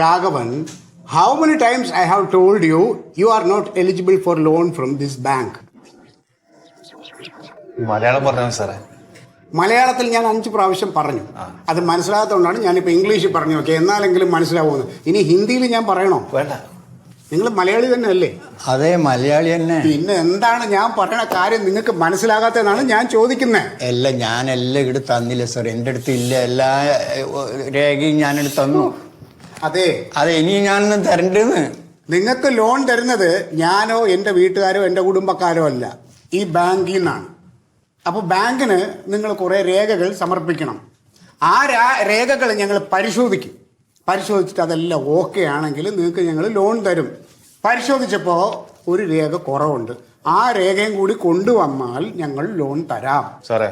Raghavan, how many times I have told you, you are not eligible for loan from this bank? Malayalam പറഞ്ഞു സാറേ. മലയാളത്തിൽ ഞാൻ 5 പ്രാവശ്യം പറഞ്ഞു. അത് മനസ്സിലാകാത്തതുകൊണ്ടാണ് ഞാനിപ്പോൾ ഇംഗ്ലീഷിൽ പറഞ്ഞു നോക്കി. എന്നാലെങ്കിലും മനസ്സിലാവുമെന്ന്. ഇനി ഹിന്ദിയിൽ ഞാൻ പറയണോ? വേണ്ട. നിങ്ങൾ മലയാളി തന്നെ അല്ലേ? അതെ, മലയാളി തന്നെ. പിന്നെ എന്താണ് ഞാൻ പറയണ കാര്യം നിങ്ങൾക്ക് മനസ്സിലാകാത്തതെന്നാണ് ഞാൻ ചോദിക്കുന്നത്. എല്ലാം ഞാനെല്ലാം ഇവിടെ തന്നില്ല സാർ. എൻ്റെ അടുത്ത് ഇല്ല, എല്ലാ രേഖയും ഞാനെടുത്ത് തന്നു. അതെ, ഇനി ഞാനൊന്നും തരണ്ടെന്ന്. നിങ്ങൾക്ക് ലോൺ തരുന്നത് ഞാനോ എൻ്റെ വീട്ടുകാരോ എൻ്റെ കുടുംബക്കാരോ അല്ല, ഈ ബാങ്കിൽ നിന്നാണ്. അപ്പോൾ ബാങ്കിന് നിങ്ങൾ കുറേ രേഖകൾ സമർപ്പിക്കണം. ആ രേഖകൾ ഞങ്ങൾ പരിശോധിച്ചിട്ട് അതെല്ലാം ഓക്കെ ആണെങ്കിൽ നിങ്ങൾക്ക് ഞങ്ങൾ ലോൺ തരും. പരിശോധിച്ചപ്പോൾ ഒരു രേഖ കുറവുണ്ട്. ആ രേഖയും കൂടി കൊണ്ടുവന്നാൽ ഞങ്ങൾ ലോൺ തരാം. സാറേ,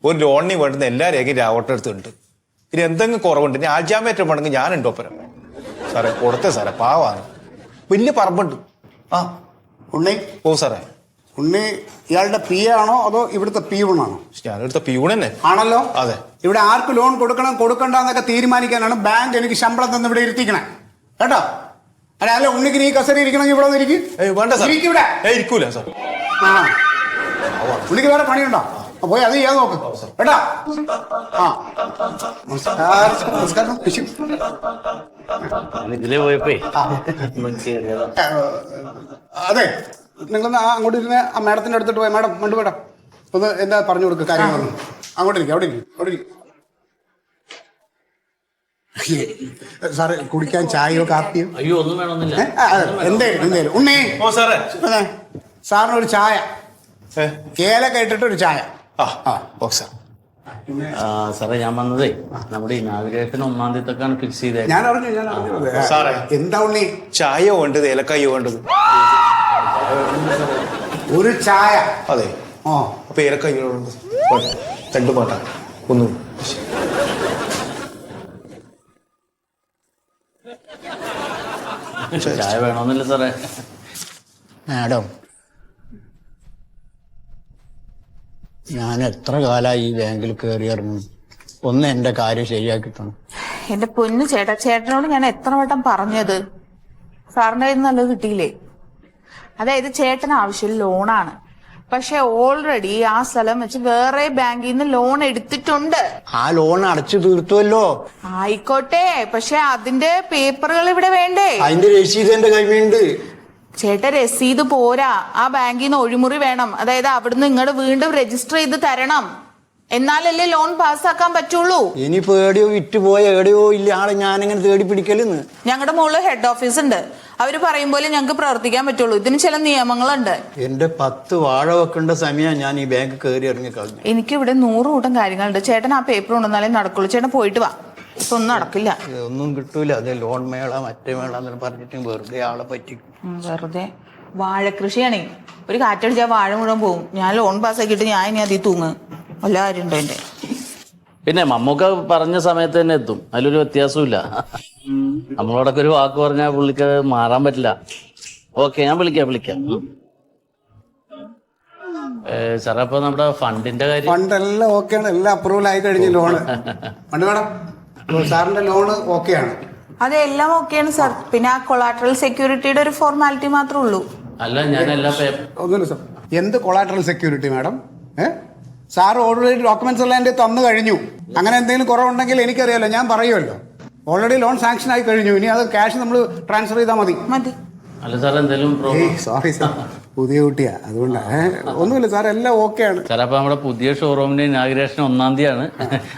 ഒരു ലോണിന് വേണ്ടുന്ന എല്ലാ രേഖയും രാവട്ടെടുത്തുണ്ട്. ഇനി എന്തെങ്കിലും കുറവുണ്ട്, ഇനി ആൾജാമ്യറ്റം വേണമെങ്കിൽ ഞാനുണ്ടോ ഒപ്പരം. സാറേ കൊടുത്തേ സാറേ, പാവാണ്. വലിയ പറമ്പുണ്ട്. ഉണ്ണി. ഓ സാറേ. ഉണ്ണി ഇയാളുടെ പി ആണോ അതോ ഇവിടുത്തെ പിയൂണാണോ? ഞാനെടുത്ത പിയൂൺ തന്നെ ആണല്ലോ. അതെ. ഇവിടെ ആർക്ക് ലോൺ കൊടുക്കണം കൊടുക്കണ്ടെന്നൊക്കെ തീരുമാനിക്കാനാണ് ബാങ്ക് എനിക്ക് ശമ്പളം തന്ന് ഇവിടെ ഇരുത്തിക്കണേ, കേട്ടോ. അല്ല ഉണ്ണിക്ക് നീ കസേര ഇരിക്കണമെങ്കിൽ ഇവിടെ വന്നിരിക്കും. വേണ്ട സാർ, ഇവിടെ ഇരിക്കൂല സാർ. ഉണ്ണിക്ക് വേറെ പണിയുണ്ടോ? പോയി അത് ചെയ്യാൻ നോക്ക്, കേട്ടോ. നമസ്കാരം. അതെ, നിങ്ങളൊന്ന് അങ്ങോട്ട് ഇരുന്ന് ആ മാഡത്തിൻ്റെ അടുത്തിട്ട് പോയി. മാഡം മണ്ടു മേഡം ഒന്ന് എന്താ പറഞ്ഞു കൊടുക്കുക കാര്യങ്ങളൊന്നും. അവിടെ ഇരിക്കും. സാറ് കുടിക്കാൻ ചായയോ കാപ്പിയോ? അയ്യോ, ഒന്നും വേണമെന്നില്ല. എന്തേലും ഉണ്ണി. ഓ സാറേ. സാറിനൊരു ചായ, ഏലക്ക ഇട്ടിട്ട് ഒരു ചായ. സാറേ, ഞാൻ വന്നതേ നമ്മുടെ ഇനാഗുറേഷൻ 1-ാം തീയതിക്കാണ് ഫിക്സ് ചെയ്തത്. ഞാൻ അറിഞ്ഞു. സാറേ, എന്താ ഉണ്ണി? ചായ വേണ്ടത് ഏലക്കായോ വേണ്ടത്? ഒരു ചായ. അതെ. അപ്പൊ ഏലക്കായോ വേണ്ടത്? 2 പാട്ട ഒന്നും. ചായ വേണമെന്നില്ല സാറേ. മാഡം, ഞാൻ എത്ര കാലമായി ഈ ബാങ്കിൽ കയറി ഇറങ്ങും. ഒന്ന് എൻ്റെ കാര്യം ശരിയാക്കി തന്നു. എന്റെ പൊന്നു ചേട്ടനോട് ഞാൻ എത്ര വട്ടം പറഞ്ഞത്, സാറിന്റെ കയ്യിൽ നിന്ന് നല്ലത് കിട്ടിയില്ലേ? അതായത് ചേട്ടന് ആവശ്യം ലോണാണ്. പക്ഷെ ഓൾറെഡി ആ സ്ഥലം വെച്ച് വേറെ ബാങ്കിൽ നിന്ന് ലോൺ എടുത്തിട്ടുണ്ട്. ആ ലോൺ അടച്ചു തീർത്തുവല്ലോ. ആയിക്കോട്ടെ, പക്ഷെ അതിന്റെ പേപ്പറുകൾ ഇവിടെ വേണ്ടേ? അതിന്റെ രസീത് എന്റെ കയ്യിലുണ്ട്. ചേട്ടൻ രസീത് പോരാ, ആ ബാങ്കിൽ നിന്ന് ഒഴിമുറി വേണം. അതായത് അവിടുന്ന് ഇങ്ങോട്ട് വീണ്ടും രജിസ്റ്റർ ചെയ്ത് തരണം. എന്നാലല്ലേ ലോൺ പാസ്സാക്കാൻ പറ്റുള്ളൂ. ഇനി പേടിയോ വിറ്റുപോയ എവിടെയോ ഇല്ല ആളെ ഞാനിങ്ങനെ തേടി പിടിക്കലെന്ന്. ഞങ്ങളുടെ മുകളിൽ ഹെഡ് ഓഫീസ് ഉണ്ട്. അവര് പറയും പോലെ ഞങ്ങൾക്ക് പ്രവർത്തിക്കാൻ പറ്റുള്ളൂ. ഇതിന് ചില നിയമങ്ങളുണ്ട്. എന്റെ 10 വാഴ വെക്കേണ്ട സമയം ഞാൻ ഈ ബാങ്ക് കയറി ഇറങ്ങി കളഞ്ഞു. എനിക്കിവിടെ 100 കൂട്ടം കാര്യങ്ങളുണ്ട്. ചേട്ടൻ ആ പേപ്പർ കൊണ്ടുവന്നാലേ നടക്കുള്ളൂ. ചേട്ടൻ പോയിട്ട് വാ, ഇപ്പൊ ഒന്നും നടക്കില്ല. ഒന്നും കിട്ടൂല. അതെ, ലോൺ മേള മറ്റേ മേള എന്ന് പറഞ്ഞിട്ട് വെറുതെ ആളെ പറ്റിക്കും. വെറുതെ വാഴക്കൃഷിയാണേ. ഒരു കാറ്റടിച്ചാൽ വാഴ മുഴുവൻ പോകും. ഞാൻ ലോൺ പാസ്സാക്കിയിട്ട് ഞാൻ ഇനി അതിൽ തൂങ്ങ് എല്ലാ കാര്യം ഉണ്ടോ എന്റെ. പിന്നെ മമ്മൂക്ക പറഞ്ഞ സമയത്ത് തന്നെ എത്തും, അതിലൊരു വ്യത്യാസമില്ല. നമ്മളോടൊക്കെ ഒരു വാക്ക് പറഞ്ഞാൽ പുള്ളിക്ക് മാറാൻ പറ്റില്ല. ഓക്കെ, ഞാൻ വിളിക്കാം. സാറേ, അപ്പൊ നമ്മുടെ ഫണ്ടിന്റെ കാര്യം? ഫണ്ടെല്ലാം ഓക്കെയാണ്, എല്ലാം അപ്രൂവൽ ആയി കഴിഞ്ഞു. ലോണ് മേഡം, സാറിന്റെ ലോണ് ഓക്കെയാണ്. അതെല്ലാം ഓക്കെയാണ് സാർ. പിന്നെ ആ കൊളാട്രൽ സെക്യൂരിറ്റിയുടെ ഒരു ഫോർമാലിറ്റി മാത്രമേ ഉള്ളൂ. അല്ല, ഞാൻ എല്ലാ ഒന്നുമില്ല സാർ. എന്ത് collateral security madam? Sir already documents എല്ലാം എൻ്റെ തന്നു കഴിഞ്ഞു. അങ്ങനെ എന്തെങ്കിലും കുറവുണ്ടെങ്കിൽ എനിക്കറിയാലോ, ഞാൻ പറയുമല്ലോ. ഓൾറെഡി ലോൺ സാങ്ഷൻ ആയി കഴിഞ്ഞു. ഇനി അത് ക്യാഷ് നമ്മൾ ട്രാൻസ്ഫർ ചെയ്താൽ മതി. അല്ല സാർ, എന്തെങ്കിലും സോറി സാർ, പുതിയ കുട്ടിയാ, അതുകൊണ്ടാണ്. ഒന്നുമില്ല സാർ, എല്ലാം ഓക്കെയാണ് സാർ. അപ്പൊ നമ്മുടെ പുതിയ ഷോറൂമിന്റെ ഇനാഗുറേഷൻ 1-ാം തീയതിയാണ്.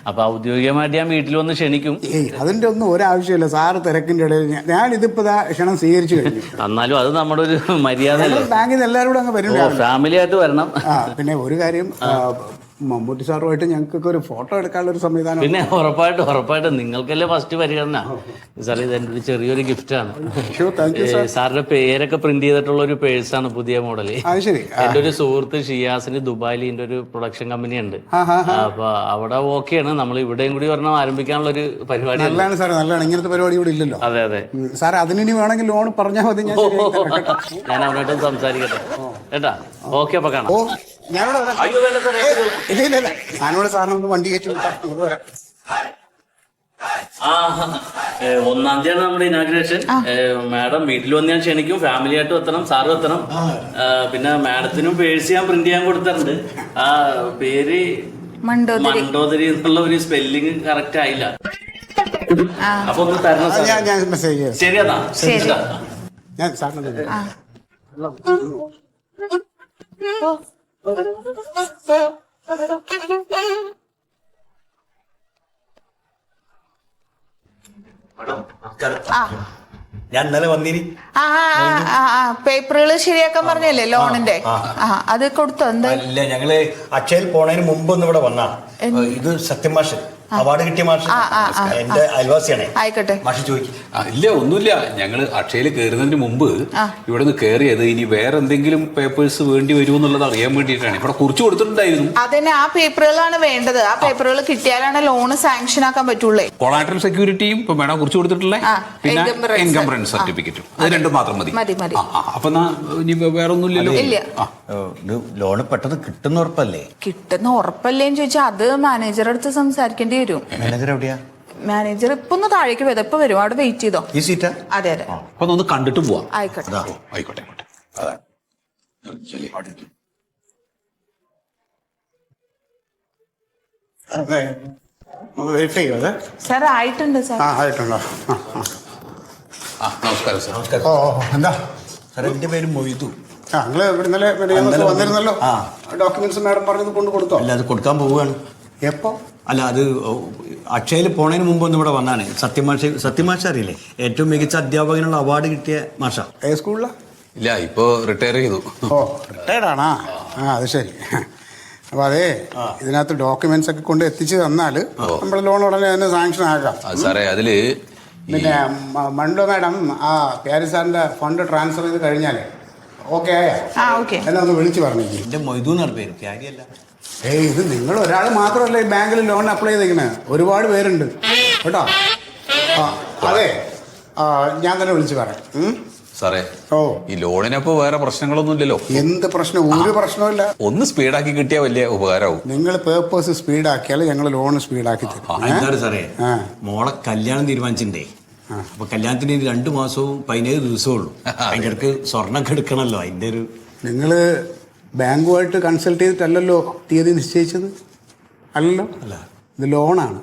അപ്പൊ ഔദ്യോഗികമായിട്ട് ഞാൻ വീട്ടിൽ വന്ന് ക്ഷണിക്കും. അതിന്റെ ഒന്നും ഒരാവശ്യമില്ല സാറ് തിരക്കിന്റെ ഇടയിൽ. ഞാൻ ഇതിപ്പോ ക്ഷണം സ്വീകരിച്ചു കഴിഞ്ഞു. എന്നാലും അത് നമ്മുടെ ഒരു മര്യാദ. ബാങ്കിൽ നിന്ന് എല്ലാവരും കൂടെ അങ്ങ് വരും, ഫാമിലി ആയിട്ട് വരണം. പിന്നെ ഒരു കാര്യം, മമ്മൂട്ടി സാറുമായിട്ട് ഞങ്ങൾക്കൊക്കെ ഒരു ഫോട്ടോ എടുക്കാനുള്ള ഒരു സംവിധാനം. പിന്നെ ഉറപ്പായിട്ടും നിങ്ങൾക്കല്ലേ ഫസ്റ്റ് പരിഗണന. സാർ, ഇത് എൻ്റെ ഒരു ചെറിയൊരു ഗിഫ്റ്റാണ്. സാറിന്റെ പേരൊക്കെ പ്രിന്റ് ചെയ്തിട്ടുള്ള ഒരു പേഴ്സാണ്, പുതിയ മോഡല്. എൻ്റെ ഒരു സുഹൃത്ത് ഷിയാസിന് ദുബായിൽ ഇതിന്റെ ഒരു പ്രൊഡക്ഷൻ കമ്പനി ഉണ്ട്. അപ്പൊ അവിടെ ഓക്കെയാണ്. നമ്മൾ ഇവിടെയും കൂടി ഒരെണ്ണം ആരംഭിക്കാനുള്ള ഒരു പരിപാടി. നല്ലതാണ് സാർ, നല്ലതാണ്. ഇങ്ങനത്തെ പരിപാടി ഇവിടെ ഇല്ലല്ലോ. അതെ സാർ, അതിനി വേണമെങ്കിൽ ലോൺ പറഞ്ഞാൽ മതി. ഞാൻ അവനായിട്ടും സംസാരിക്കട്ടെ കേട്ടാ. ഓക്കെ, അപ്പൊ കാണാം. ഞാനോട് സാറിനൊന്ന് വണ്ടി കയറ്റി വിട്ടാ. 1-ാം തീയതിയാണ് നമ്മുടെ ഇനാഗ്രേഷൻ. മാഡം വീട്ടിൽ വന്ന് ഞാൻ ക്ഷണിക്കും, ഫാമിലി ആയിട്ട് എത്തണം, സാറും എത്തണം. പിന്നെ മാഡത്തിനും പേഴ്സ് ഞാൻ പ്രിന്റ് ചെയ്യാൻ കൊടുത്തിട്ടുണ്ട്. ആ പേര് മണ്ടോദരി എന്നുള്ള ഒരു സ്പെല്ലിങ് കറക്റ്റ് ആയില്ല. അപ്പൊ ഒന്ന് തരണം സാർ. ഞാൻ മെസ്സേജ് ചെയ്യാം. ശരി എന്നാ. ഞാൻ സാറിന് ഞാൻ ഇന്നലെ വന്നിനി. പേപ്പറുകൾ ശരിയാക്കാൻ പറഞ്ഞല്ലേ ലോണിന്റെ? അത് കൊടുത്തോ? എന്താ? ഇല്ല, ഞങ്ങള് അക്ഷയയിൽ പോണതിന് മുമ്പ് ഒന്ന് ഇവിടെ വന്നാ. ഇത് സത്യമാഷ് അവാർഡ് കിട്ടിയ മാഷ് എന്റെ അയൽവാസിയാണേ. ആയിക്കോട്ടെ. മാഷ് ചോദിക്കും. ഇല്ല, ഒന്നുമില്ല. ഞങ്ങള് അക്ഷയയിൽ കയറുന്നതിന് മുമ്പ് ഇവിടെ നിന്ന് കയറിയത് ഇനി വേറെ എന്തെങ്കിലും പേപ്പേഴ്സ് വേണ്ടി വരുമോ എന്നുള്ളത് അറിയാൻ വേണ്ടിയിട്ടാണ്. ഇവിടെ കുറിച്ച് കൊടുത്തിട്ടുണ്ടായിരുന്നു. അതന്നെ, ആ പേപ്പറുകളാണ് വേണ്ടത്. ആ പേപ്പറുകൾ കിട്ടിയാലാണ് ലോണ് സാങ്ഷൻ ആക്കാൻ പറ്റുള്ളൂ. കൊളാട്രൽ സെക്യൂരിറ്റിയും ഇപ്പൊ മേഡം കുറിച്ച് കൊടുത്തിട്ടുള്ള പിന്നെ ഇൻകം റെന്റ് സർട്ടിഫിക്കറ്റും, അത് രണ്ടും മാത്രം മതി. അപ്പൊ ഇനി വേറെ ഒന്നുമില്ലല്ലോ. ഇല്ല. ഇത് ലോണ് പെട്ടെന്ന് കിട്ടുന്ന ഉറപ്പല്ലേ? കിട്ടുന്ന ഉറപ്പല്ലേന്ന് ചോദിച്ചാൽ അത് മാനേജർ അടുത്ത് സംസാരിക്കേണ്ടി വരും. മാനേജർ എവിടെയാ? മാനേജർ ഇപ്പൊ ഒന്ന് താഴേക്ക് പോയത്, ഇപ്പൊ വരും. അവിടെ വെയിറ്റ് ചെയ്തോ. ഈ സീറ്റാ? അതെ അതെ. അപ്പൊ ഒന്ന് കണ്ടിട്ട് പോവാം. ആയിക്കോട്ടെ. ആയിക്കോട്ടെ. വെരിഫൈ ചെയ്യോ? സാർ ആയിട്ടുണ്ട് സാർ. ആയിട്ടുണ്ടോ? നമസ്കാരം സാർ. നമസ്കാരം. എന്താ സാർ, എന്റെ പേര് മൊയ്തു. നിങ്ങള് ഇന്നലെ വന്നിരുന്നല്ലോ. ഡോക്യുമെന്റ്സ് മാഡം പറഞ്ഞത് കൊണ്ട് കൊടുത്തോ? അല്ല, അത് കൊടുക്കാൻ പോവുകയാണ്. എപ്പോ? അല്ല, അത് അക്ഷയയിൽ പോണതിന് മുമ്പ് ഒന്ന് ഇവിടെ വന്നാണ്. സത്യമാഷ അറിയില്ലേ? ഏറ്റവും മികച്ച അധ്യാപകനുള്ള അവാർഡ് കിട്ടിയ മാഷ. ഏത് സ്കൂളിലാ? ഇല്ല, ഇപ്പൊ റിട്ടയർ ചെയ്തു. ഓ, റിട്ടയർഡ് ആണോ? അത് ശരി. അപ്പൊ അതെ, ഇതിനകത്ത് ഡോക്യുമെന്റ്സ് ഒക്കെ കൊണ്ട് എത്തിച്ചു തന്നാല് നമ്മൾ ലോൺ ഉടനെ തന്നെ സാങ്ഷൻ ആക്കാം. സാറേ, അതില് പിന്നെ മണ്ടോ മാഡം ആ പ്യാരി സാറിന്റെ ഫണ്ട് ട്രാൻസ്ഫർ ചെയ്ത് കഴിഞ്ഞാലേ ഓക്കെ ആയാ എന്നാ ഒന്ന് വിളിച്ചു പറഞ്ഞേക്കും. എന്റെ മൊയ്തു എന്നാണ് പേര്, കാര്യല്ല. ഇത് നിങ്ങൾ ഒരാൾ മാത്രമല്ല ഈ ബാങ്കിൽ ലോൺ അപ്ലൈ ചെയ്തേക്കണേ, ഒരുപാട് പേരുണ്ട് കേട്ടോ. അതെ, ഞാൻ തന്നെ വിളിച്ചു പറയാം. സാറേ, ഈ ലോണിനപ്പോ വേറെ പ്രശ്നങ്ങളൊന്നും ഇല്ലല്ലോ? എന്ത് പ്രശ്നം? ഒരു പ്രശ്നമില്ല. ഒന്ന് സ്പീഡാക്കി കിട്ടിയാൽ വലിയ ഉപകാരമാവും. നിങ്ങൾ പേപ്പേഴ്സ് സ്പീഡാക്കിയാൽ ഞങ്ങൾ ലോൺ സ്പീഡാക്കി തരും. എന്താണ് സാറേ, മോളെ കല്യാണം തീരുമാനിച്ചിട്ടുണ്ടേ. അപ്പൊ കല്യാണത്തിന് 2 മാസവും 17 ദിവസമേ ഉള്ളൂ. അതിൻ്റെ ഇടയ്ക്ക് സ്വർണ്ണമൊക്കെ എടുക്കണല്ലോ, അതിന്റെ ഒരു. നിങ്ങൾ ബാങ്കുമായിട്ട് കൺസൾട്ട് ചെയ്തിട്ടല്ലല്ലോ തീയതി നിശ്ചയിച്ചത്? അല്ലല്ലോ. അല്ല, ഇത് ലോണാണ്.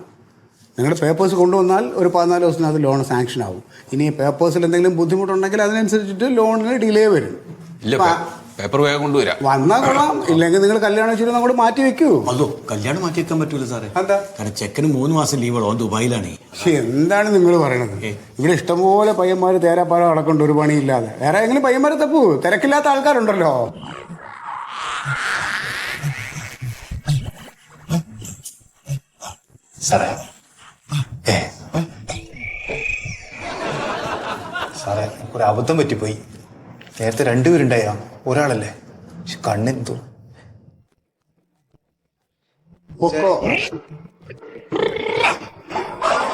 നിങ്ങളുടെ പേപ്പേഴ്സ് കൊണ്ടുവന്നാൽ ഒരു 14 ദിവസത്തിനകത്ത് ലോൺ സാങ്ഷൻ ആവും. ഇനി പേപ്പേഴ്സിൽ എന്തെങ്കിലും ബുദ്ധിമുട്ടുണ്ടെങ്കിൽ അതിനനുസരിച്ചിട്ട് ലോണിന് ഡിലേ വരും. പേപ്പർ വേഗം കൊണ്ടുവരാം. വന്നാൽ കൊള്ളാം, ഇല്ലെങ്കിൽ നിങ്ങൾ കല്യാണം വെച്ചിട്ട് അങ്ങോട്ട് മാറ്റി വെക്കൂ. അതോ, കല്യാണം മാറ്റി വെക്കാൻ പറ്റൂല സാറേ. എന്താ? കാരണം ചെക്കന് 3 മാസം ലീവുള്ളൂ, ഓൻ ദുബായിലാണ്. പക്ഷെ എന്താണ് നിങ്ങൾ പറയണത്? ഇവിടെ ഇഷ്ടംപോലെ പയ്യന്മാർ തേരാപ്പാറ നടക്കുന്നുണ്ട് ഒരു പണിയില്ലാതെ. വേറെ എങ്ങനെ പയ്യന്മാരെ തപ്പൂ? തിരക്കില്ലാത്ത ആൾക്കാരുണ്ടല്ലോ. സാറേ, സാറേ, ഒരു അബദ്ധം പറ്റിപ്പോയി. നേരത്തെ 2 പേരുണ്ടായോ? ഒരാളല്ലേ? കണ്ണെന്തോ.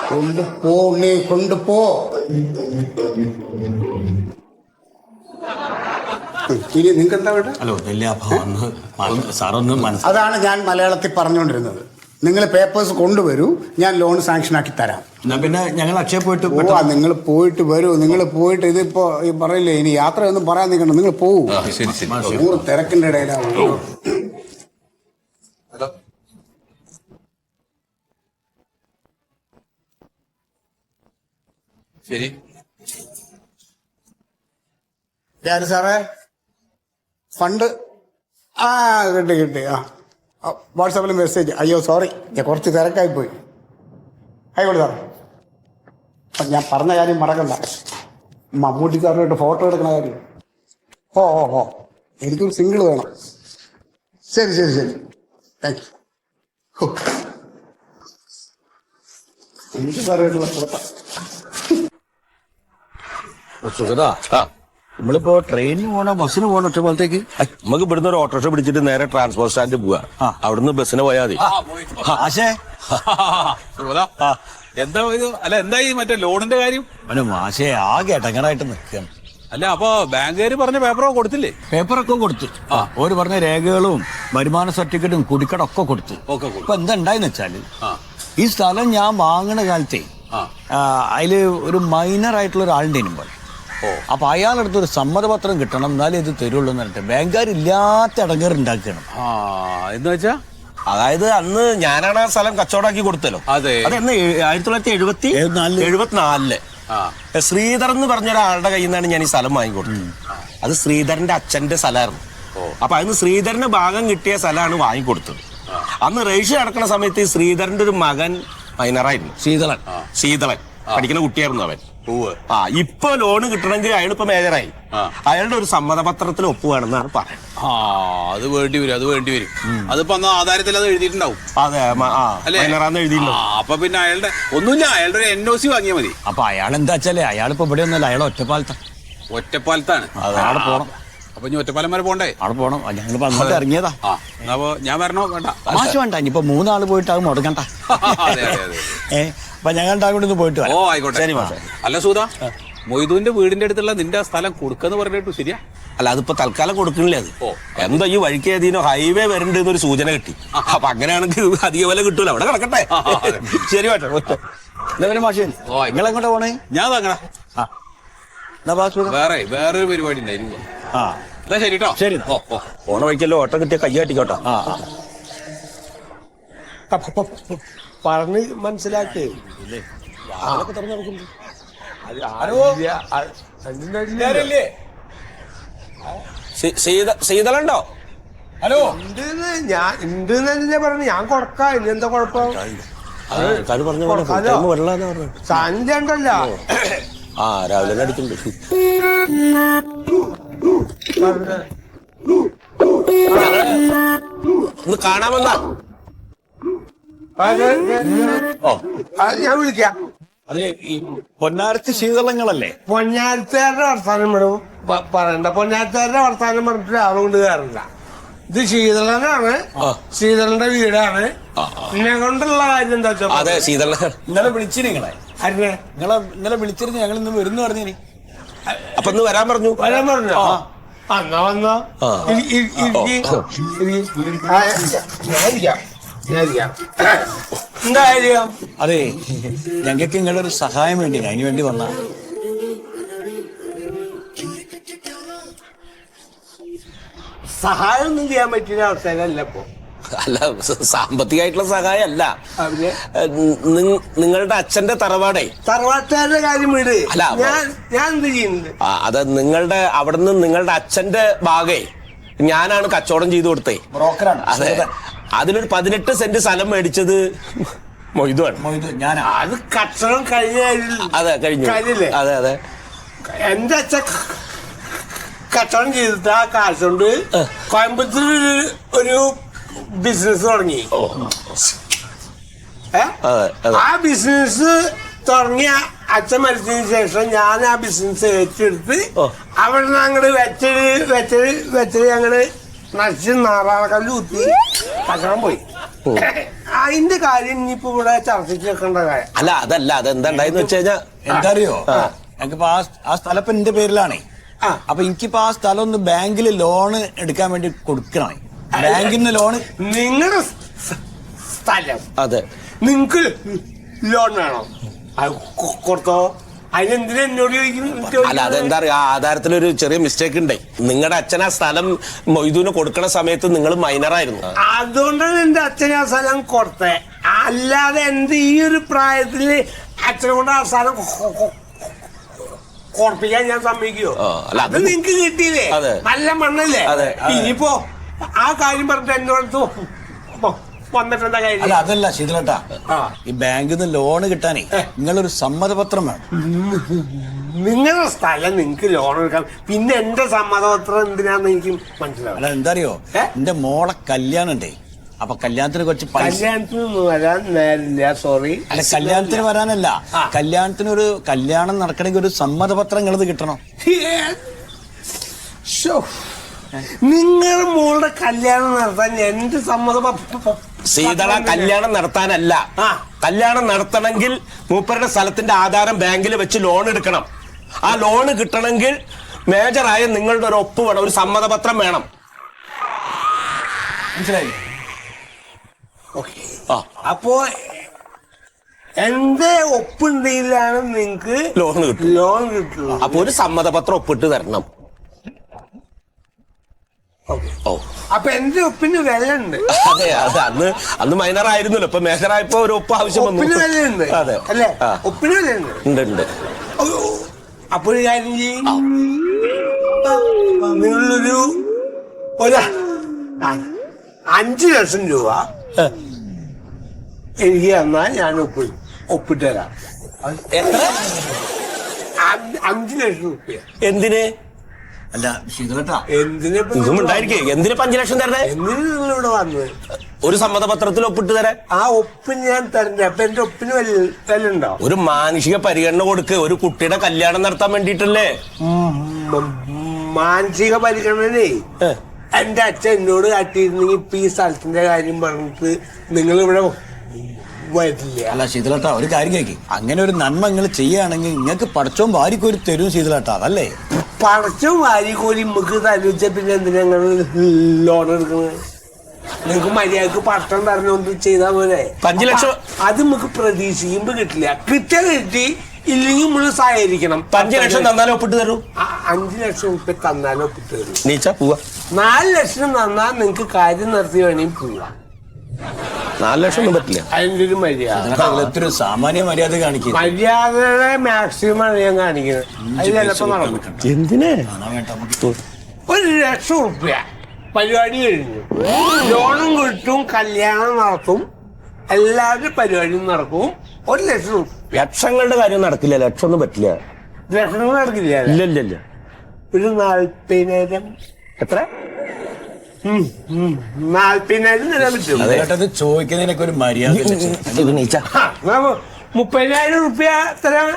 കൊണ്ടുപോ, നീ കൊണ്ടുപോ. ഇനി നിങ്ങൾക്ക് എന്താ വേണ്ട? ഹലോ, സാറൊന്ന് മനസ്സിലാക്കി. അതാണ് ഞാൻ മലയാളത്തിൽ പറഞ്ഞുകൊണ്ടിരുന്നത്. നിങ്ങൾ പേപ്പേഴ്സ് കൊണ്ടുവരൂ, ഞാൻ ലോൺ സാങ്ഷൻ ആക്കി തരാം. എന്നാ പിന്നെ ഞങ്ങൾ അക്ഷയ പോയിട്ട്. നിങ്ങൾ പോയിട്ട് വരൂ. നിങ്ങൾ പോയിട്ട് ഇതിപ്പോ ഈ പറയില്ലേ, ഇനി യാത്രയൊന്നും പറയാൻ നിൽക്കണ്ട, നിങ്ങൾ പോവൂ. 100 തിരക്കിന്റെ ഇടയിലാണ്. ശരി സാറേ, ഫണ്ട് കിട്ടി. വാട്സാപ്പിൽ മെസ്സേജ്. അയ്യോ സോറി, ഞാൻ കുറച്ച് തിരക്കായി പോയി. ആയിക്കോട്ടെ സാർ. അപ്പം ഞാൻ പറഞ്ഞ കാര്യം മറക്കണ്ട, മമ്മൂട്ടി സാറിനായിട്ട് ഫോട്ടോ എടുക്കണ കാര്യം. ഓ എനിക്കൊരു സിംഗിൾ വേണം. ശരി താങ്ക് യു. മമ്മൂട്ടി സാറുമായിട്ടുള്ള ഫോട്ടോ. സുഗതാ, നമ്മളിപ്പോ ട്രെയിനിന് പോണോ ബസ്സിന് പോകണോ ഒറ്റപ്പോലത്തേക്ക്? നമുക്ക് ഇവിടുന്ന് ഒരു ഓട്ടോറിക്ഷ പിടിച്ചിട്ട് നേരെ ട്രാൻസ്പോർട്ട് സ്റ്റാൻഡിൽ പോവാ. അവിടുന്ന് ബസ്സിന് പോയാൽ മതി. എന്താ ഇത്? അല്ല, എന്തായി മറ്റേ ലോണിന്റെ കാര്യം? മാഷേ ആകെ ഇടങ്ങറായിട്ട് നിൽക്കുകയാണ്. അല്ല, അപ്പൊ ബാങ്കുകാര് പറഞ്ഞ പേപ്പറൊക്കെ കൊടുത്തില്ലേ? പേപ്പറൊക്കെ കൊടുത്തു. ഓര് പറഞ്ഞ രേഖകളും വരുമാന സർട്ടിഫിക്കറ്റും കുടിക്കടൊക്കെ കൊടുത്തു. ഇപ്പൊ എന്താ ഉണ്ടായെന്ന് വെച്ചാല്, ഈ സ്ഥലം ഞാൻ വാങ്ങണ കാലത്തെ അതില് ഒരു മൈനർ ആയിട്ടുള്ള ഒരാളുടെ ഇനുമ്പോൾ അപ്പൊ അയാളടുത്ത് ഒരു സമ്മതപത്രം കിട്ടണം എന്നാലേ ഇത് തരുള്ളൂ എന്ന് പറഞ്ഞിട്ട് ബാങ്കുകാരില്ലാത്ത ഇടങ്ങേറ് ഉണ്ടാക്കണം. എന്ന് വെച്ചാ അതായത് അന്ന് ഞാനാണ് ആ സ്ഥലം കച്ചവടാക്കി കൊടുത്തല്ലോ. അതെ. അതെന്ന് 1974 ശ്രീധർ എന്ന് പറഞ്ഞ ഒരാളുടെ കയ്യിൽ നിന്നാണ് ഞാൻ ഈ സ്ഥലം വാങ്ങിക്കൊടുത്തത്. അത് ശ്രീധരന്റെ അച്ഛന്റെ സ്ഥലമായിരുന്നു. അപ്പൊ അതിന് ശ്രീധരന് ഭാഗം കിട്ടിയ സ്ഥലമാണ് വാങ്ങിക്കൊടുത്തത്. അന്ന് രജിസ്റ്റർ നടക്കുന്ന സമയത്ത് ഈ ശ്രീധരന്റെ ഒരു മകൻ മൈനറായിരുന്നു, ശീതളൻ പഠിക്കുന്ന കുട്ടിയായിരുന്നു അവൻ. ഇപ്പൊ ലോണ് കിട്ടണമെങ്കിൽ അയാളിപ്പോ മേജറായി. അയാളുടെ ഒരു സമ്മതപത്രത്തിൽ ഒപ്പുവേണമെന്നാണ് പറയുന്നത്. അത് വേണ്ടി വരും. അതിപ്പോ അന്ന് ആധാരത്തിൽ അത് എഴുതിയിട്ടുണ്ടാവും. അതെ, മൈനറാന്ന് എഴുതിയിട്ടുണ്ടാവും. അപ്പൊ പിന്നെ ഒന്നുമില്ല, അയാളുടെ ഒരു NOC വാങ്ങിയാൽ മതി. അപ്പൊ അയാൾ എന്താ വെച്ചാലേ അയാളിപ്പോ ഇവിടെ ഒന്നല്ല, അയാൾ ഒറ്റപ്പാലത്താണ്. അവിടെ പോണം. അപ്പൊ ഇനി ഒറ്റപ്പാലം വരെ പോണ്ടേ? അവിടെ പോണം. ഞങ്ങൾ അങ്ങോട്ട് ഇറങ്ങിയതാ. അപ്പൊ ഞാൻ വരണോ? വേണ്ട, മാഷ് വേണ്ട. ഇനിയിപ്പോ 3 ആള് പോയിട്ട് അത് മുടങ്ങണ്ട. അപ്പൊ ഞങ്ങൾ അങ്ങോട്ട് പോയിട്ട് ഓ ആയിക്കോട്ടെ. അല്ല സൂത, മൊയ്തുവിന്റെ വീടിന്റെ അടുത്തുള്ള നിന്റെ സ്ഥലം കൊടുക്കാന്ന് പറഞ്ഞിട്ടു ശരിയാ? അല്ല, അതിപ്പോ തൽക്കാലം കൊടുക്കണില്ലേ അത്. എന്താ ഈ വഴിക്ക് ഏതീനോ ഹൈവേ വരണ്ട് എന്നൊരു സൂചന കിട്ടി. അപ്പൊ അങ്ങനെയാണെങ്കിൽ അധിക വില കിട്ടൂല, അവിടെ കിടക്കട്ടെ. ശരി മാഷേ. മാഷേ നിങ്ങൾ എങ്ങോട്ടാ പോണേ? ഞാൻ തങ്ങടാ. വേറൊരു പരിപാടി ഉണ്ടായിരുന്നു. എന്നാ ശരി കേട്ടോ. ശരി. പോണ വഴിക്കല്ലോ ഓട്ടം കിട്ടിയ കയ്യാട്ടിക്കോട്ടോ. പറഞ്ഞ് മനസ്സിലാക്കി. ശീതളുണ്ടോ? ഹലോ, ഞാൻ ഉണ്ട് പറഞ്ഞു. ഞാൻ കൊടുക്കാം. ഇതെന്താ കുഴപ്പം? സന്ധ്യ ഉണ്ടല്ലോ. രാവിലെ അടിക്കുന്നുണ്ട്. ഒന്ന് കാണാമെന്നാ. ഞാൻ വിളിക്കാം. അതെ, ഈ പൊന്നാരത്തി ശീതളങ്ങളല്ലേ? പൊന്നാരത്തുകാരുടെ വർത്താനം പറയണ്ട. പൊന്നാരത്തുകാരുടെ വർത്താനം പറഞ്ഞിട്ട് ആളും കൊണ്ട് കയറില്ല. ഇത് ശീതളനാണ്, ശീതളന്റെ വീടാണ്. എന്നെ കൊണ്ടുള്ള കാര്യം എന്താ വെച്ചാ, അതെ, ശീതള ഇന്നലെ വിളിച്ചു നിങ്ങളെ. ആരെ ഇന്നലെ വിളിച്ചിരുന്നു. ഞങ്ങൾ ഇന്ന് വരുന്നു പറഞ്ഞു. അപ്പൊ ഇന്ന് വരാൻ പറഞ്ഞു. എന്നാ വന്നോ. എന്താ കാര്യം? അതെ, ഞങ്ങൾക്ക് നിങ്ങളുടെ ഒരു സഹായം വേണ്ടി, അതിന് വേണ്ടി വന്ന. സഹായം ഒന്നും ചെയ്യാൻ പറ്റിയ അവസ്ഥയിലല്ല ഇപ്പൊ. അല്ല, സാമ്പത്തികമായിട്ടുള്ള സഹായം അല്ല. നിങ്ങളുടെ അച്ഛന്റെ തറവാട്ടുകാരുടെ കാര്യം വീട്. അല്ല, ഞാൻ എന്ത് ചെയ്യുന്നുണ്ട്? അത് നിങ്ങളുടെ അവിടുന്ന് നിങ്ങളുടെ അച്ഛന്റെ ഭാഗേ ഞാനാണ് കച്ചവടം ചെയ്തു കൊടുത്തേ. ബ്രോക്കറാണ്. അതെ, അതിലൊരു 18 സെന്റ് സ്ഥലം മേടിച്ചത് മൊയ്തുവാണ്. ഞാൻ അത് കച്ചവടം കഴിഞ്ഞ. അതെ, കഴിഞ്ഞു. അതെ അതെ, എന്റെ അച്ഛൻ കച്ചവടം ചെയ്തിട്ട് ആ കാശ് കൊണ്ട് കോയമ്പത്തൂർ ഒരു ബിസിനസ് തുടങ്ങി. ആ ബിസിനസ് തുടങ്ങിയ അച്ഛൻ മരിച്ചതിന് ശേഷം ഞാൻ ആ ബിസിനസ് ഏറ്റെടുത്ത് അവിടെ നിന്ന് അങ്ങോട്ട് വെച്ചത് ഞങ്ങള് നശിച്ച് നാറാണക്കല്ല് കുത്തി കച്ചവടം പോയി. അതിന്റെ കാര്യം ഇനിയിപ്പോ ഇവിടെ ചർച്ചയ്ക്ക് വെക്കേണ്ട കാര്യം അല്ല. അതല്ല, അതെന്താ ഉണ്ടായെന്ന് വെച്ച് കഴിഞ്ഞാൽ എന്താ അറിയോ, ഞങ്ങൾക്കിപ്പോ ആ സ്ഥലം ഇപ്പൊ എന്റെ പേരിലാണേ. അപ്പൊ എനിക്കിപ്പോ ആ സ്ഥലം ഒന്ന് ബാങ്കിൽ ലോണ് എടുക്കാൻ വേണ്ടി കൊടുക്കണേ. ബാങ്കിൽ നിന്ന് ലോണ്. നിങ്ങളുടെ സ്ഥലം അതെ, നിങ്ങക്ക് ലോൺ വേണോ? കൊടുത്തോ. അതിനെന്തിനാ എന്നോട് ചോദിക്കുന്നു? അല്ല, അതെന്താ അറിയാ, ആ ആധാരത്തിലൊരു ചെറിയ മിസ്റ്റേക്ക് ഉണ്ടേ. നിങ്ങളുടെ അച്ഛൻ ആ സ്ഥലം മൊയ്തുവിന് കൊടുക്കണ സമയത്ത് നിങ്ങൾ മൈനറായിരുന്നു. അതുകൊണ്ടാണ് എന്റെ അച്ഛൻ ആ സ്ഥലം കൊടുത്തേ. അല്ലാതെ എന്ത് ഈ ഒരു പ്രായത്തില് അച്ഛനെ കൊണ്ട് ആ സ്ഥലം കൊടുപ്പിക്കാൻ ഞാൻ സമ്മതിക്കുവോ? അത് നിങ്ങക്ക് കിട്ടിയില്ലേ? നല്ല മണ്ണല്ലേ? ഇനിയിപ്പോ ആ കാര്യം പറഞ്ഞിട്ട് എന്നോടത്ത് വന്നിട്ടെന്താ കാര്യം? അല്ല, അതല്ല ശീതളേട്ടാ, ഈ ബാങ്കിൽ നിന്ന് ലോണ് കിട്ടാനേ നിങ്ങളൊരു സമ്മതപത്രം വേണം. നിങ്ങളുടെ സ്ഥലം നിങ്ങക്ക് ലോൺ എടുക്കാം, പിന്നെ എന്റെ സമ്മതപത്രം എന്തിനാന്ന് എനിക്ക് മനസ്സിലാവും. അല്ല, എന്താ അറിയോ, എന്റെ മോളെ കല്യാണം ഉണ്ടേ. അപ്പൊ കല്യാണത്തിന് കുറച്ച് കല്യാണത്തിന് വരാൻ നേരില്ല. സോറി. അല്ല, കല്യാണത്തിന് വരാനല്ല, കല്യാണത്തിന് കല്യാണം നടക്കണമെങ്കിൽ ഒരു സമ്മതപത്രം നിങ്ങളത് കിട്ടണം. നിങ്ങളുടെ മോളുടെ കല്യാണം നടത്താൻ എന്റെ സമ്മതപത്രം. സീതള കല്യാണം നടത്താനല്ല, കല്യാണം നടത്തണമെങ്കിൽ മൂപ്പരുടെ സ്ഥലത്തിന്റെ ആധാരം ബാങ്കിൽ വെച്ച് ലോൺ എടുക്കണം. ആ ലോണ് കിട്ടണമെങ്കിൽ മേജറായ നിങ്ങളുടെ ഒരു ഒപ്പ് വേണം, ഒരു സമ്മതപത്രം വേണം. മനസ്സിലായി? അപ്പോ എന്റെ ഒപ്പുണ്ടെങ്കിലാണ് നിങ്ങക്ക് ലോൺ കിട്ടും. ലോൺ കിട്ടുള്ളൂ. അപ്പൊ ഒരു സമ്മതപത്രം ഒപ്പിട്ട് തരണം. ഓ അപ്പൊ എന്റെ ഒപ്പിന് വില ഉണ്ട്. അതെ അതെ, അന്ന് മൈനർ ആയിരുന്നല്ലോ, ഇപ്പൊ മേജർ ആയപ്പോ ഒരു ഒപ്പ് ആവശ്യം ഒപ്പിന് വന്നു. വിലയുണ്ട് അതെ അല്ലേ? ആ. ഒപ്പിന് വിലയുണ്ട്. ഉണ്ട്. അപ്പൊ ഒരു കാര്യം ചെയ്യും, നിങ്ങളൊരു 5 ലക്ഷം രൂപ എനിക്ക് തന്നാൽ ഞാൻ ഒപ്പിട്ട് തരാം. എത്ര? 5 ലക്ഷം രൂപ. എന്തിന്? അല്ല ശീതളേട്ടാ, എന്തിനാ ഇതും ഉണ്ടായിരിക്കേ, എന്തിനാ 5 ലക്ഷം തരണേ? എന്തിനാ നിങ്ങളിവിടെ വന്നത്? ഒരു സമ്മതപത്രത്തിൽ ഒപ്പിട്ട് തരാൻ. ആ ഒപ്പിന് ഞാൻ തരണ്ടേ? അപ്പൊ എന്റെ ഒപ്പിന് വില ഉണ്ടോ? ഒരു മാനുഷിക പരിഗണന കൊടുക്ക്, ഒരു കുട്ടിയുടെ കല്യാണം നടത്താൻ വേണ്ടിട്ടല്ലേ. മാനസിക പരിഗണനേ എന്റെ അച്ഛൻ എന്നോട് കാട്ടിയിരുന്നെങ്കിൽ ഇപ്പൊ ഈ സ്ഥലത്തിന്റെ കാര്യം പറഞ്ഞിട്ട് നിങ്ങൾ ഇവിടെ വരില്ല. അല്ല ശീതളേട്ടാ, ഒരു കാര്യം കേക്ക്, അങ്ങനെ ഒരു നന്മ നിങ്ങൾ ചെയ്യുകയാണെങ്കിൽ നിങ്ങൾക്ക് പടച്ചോൻ വാരിക്കോരി തരും ശീതളേട്ടാ, അതല്ലേ? പടച്ചും വാരിക്കോലി നമുക്ക് തരുവച്ച പിന്നെ എന്തിനാ ഞങ്ങൾ ലോൺ എടുക്കുന്നത്? നിങ്ങക്ക് മര്യാദക്ക് പട്ടം തരണോണ്ട് ചെയ്താൽ പോലെ. 5 ലക്ഷം അത് നമുക്ക് പ്രതീക്ഷിക്കുമ്പോ കിട്ടില്ല. കിട്ടി ഇല്ലെങ്കിൽ നമ്മൾ സഹകരിക്കണം. 5 ലക്ഷം തന്നാലും ഒപ്പിട്ട് തരൂ. 5 ലക്ഷം രൂപ തന്നാലും ഒപ്പിട്ട് തരും. നീച്ചാ പോവാ. 4 ലക്ഷം തന്നാൽ നിങ്ങക്ക് കാര്യം നടത്തി വേണമെങ്കിൽ പോവാം. 4 ലക്ഷം ഒന്നും പറ്റില്ല. അതിന്റെ ഒരു മര്യാദ, ഒരു സാമാന്യ മര്യാദ കാണിക്കുക. മര്യാദയുടെ മാക്സിമം ആണ് ഞാൻ കാണിക്കുന്നത്. അത് ചിലപ്പോ നടക്കും. എന്തിനാ? 1 ലക്ഷം രൂപ പരിപാടി കഴിഞ്ഞു. ലോണും കിട്ടും, കല്യാണം നടത്തും, എല്ലാവരുടെ പരിപാടിയും നടക്കും. 1 ലക്ഷം രൂപ. ലക്ഷങ്ങളുടെ കാര്യം നടക്കില്ല, ലക്ഷം ഒന്നും പറ്റില്ല. ലക്ഷങ്ങൾ നടക്കില്ല. ഇല്ല ഇല്ല ഇല്ല. ഒരു 40,000. എത്ര? 40,000 തരാൻ പറ്റും. അത് ചോദിക്കുന്നതിനൊക്കെ ഒരു മര്യാദ. ഇത് നീച്ചാ 30,000 രൂപ തരാൻ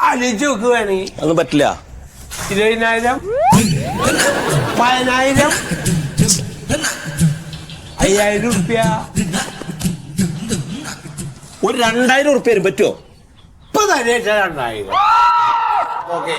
ആലോചിച്ച് നോക്ക് വേണമെങ്കിൽ. ഒന്നും പറ്റില്ല. 20,000, 10,000, 5,000 രൂപ. ഒരു 2,000 ഉറുപ്പ്യ പറ്റുമോ? ഇപ്പൊ തന്നെ 2,000. ഓക്കെ.